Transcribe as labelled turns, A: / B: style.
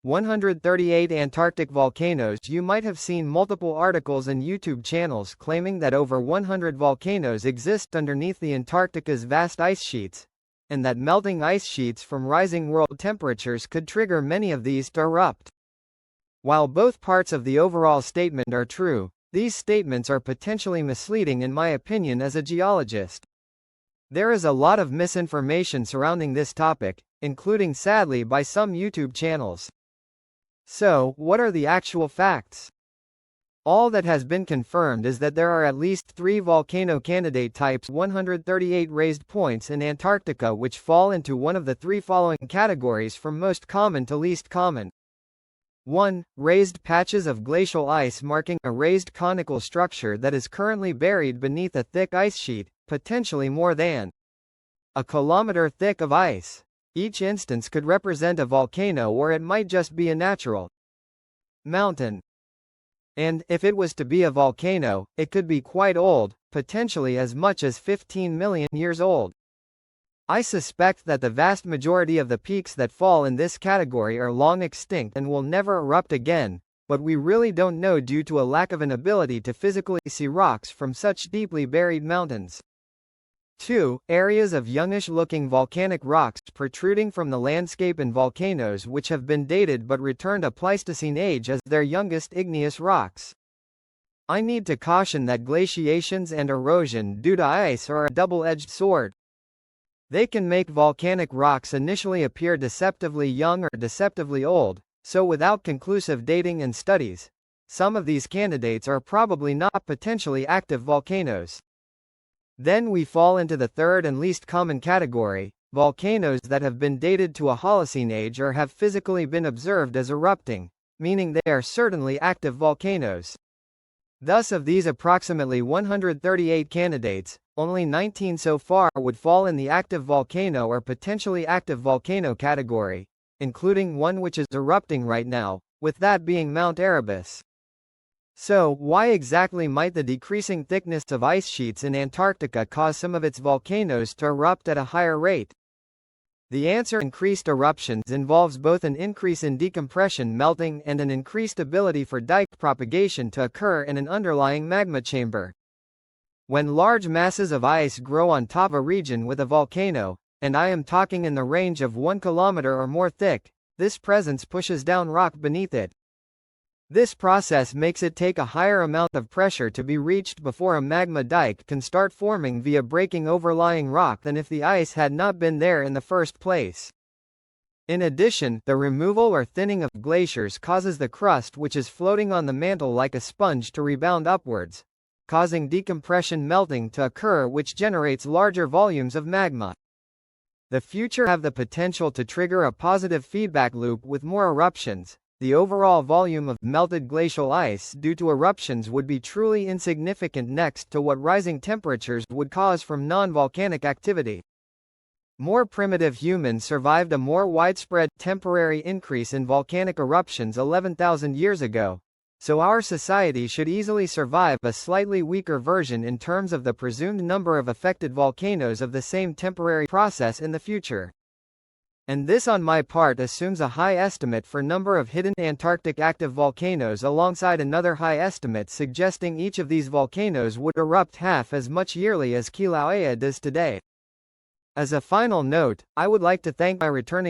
A: 138 Antarctic volcanoes. You might have seen multiple articles and YouTube channels claiming that over 100 volcanoes exist underneath the Antarctica's vast ice sheets, and that melting ice sheets from rising world temperatures could trigger many of these to erupt. While both parts of the overall statement are true, these statements are potentially misleading in my opinion as a geologist. There is a lot of misinformation surrounding this topic, including sadly by some YouTube channels. So, what are the actual facts? All that has been confirmed is that there are at least 3 volcano candidate types, 138 raised points in Antarctica, which fall into one of the 3 following categories from most common to least common. 1. Raised patches of glacial ice marking a raised conical structure that is currently buried beneath a thick ice sheet, potentially more than a kilometer thick of ice. Each instance could represent a volcano, or it might just be a natural mountain. And, if it was to be a volcano, it could be quite old, potentially as much as 15 million years old. I suspect that the vast majority of the peaks that fall in this category are long extinct and will never erupt again, but we really don't know due to a lack of an ability to physically see rocks from such deeply buried mountains. 2. Areas of youngish-looking volcanic rocks protruding from the landscape and volcanoes which have been dated but returned a Pleistocene age as their youngest igneous rocks. I need to caution that glaciations and erosion due to ice are a double-edged sword. They can make volcanic rocks initially appear deceptively young or deceptively old, so without conclusive dating and studies, some of these candidates are probably not potentially active volcanoes. Then we fall into the third and least common category, volcanoes that have been dated to a Holocene age or have physically been observed as erupting, meaning they are certainly active volcanoes. Thus, of these approximately 138 candidates, only 19 so far would fall in the active volcano or potentially active volcano category, including one which is erupting right now, with that being Mount Erebus. So, why exactly might the decreasing thickness of ice sheets in Antarctica cause some of its volcanoes to erupt at a higher rate? The answer: increased eruptions involves both an increase in decompression melting and an increased ability for dike propagation to occur in an underlying magma chamber. When large masses of ice grow on top of a region with a volcano, and I am talking in the range of 1 kilometer or more thick, this presence pushes down rock beneath it. This process makes it take a higher amount of pressure to be reached before a magma dike can start forming via breaking overlying rock than if the ice had not been there in the first place. In addition, the removal or thinning of glaciers causes the crust which is floating on the mantle like a sponge to rebound upwards, causing decompression melting to occur, which generates larger volumes of magma. The future have the potential to trigger a positive feedback loop with more eruptions. The overall volume of melted glacial ice due to eruptions would be truly insignificant next to what rising temperatures would cause from non-volcanic activity. More primitive humans survived a more widespread, temporary increase in volcanic eruptions 11,000 years ago, so our society should easily survive a slightly weaker version in terms of the presumed number of affected volcanoes of the same temporary process in the future. And this on my part assumes a high estimate for number of hidden Antarctic active volcanoes alongside another high estimate suggesting each of these volcanoes would erupt half as much yearly as Kilauea does today. As a final note, I would like to thank my returning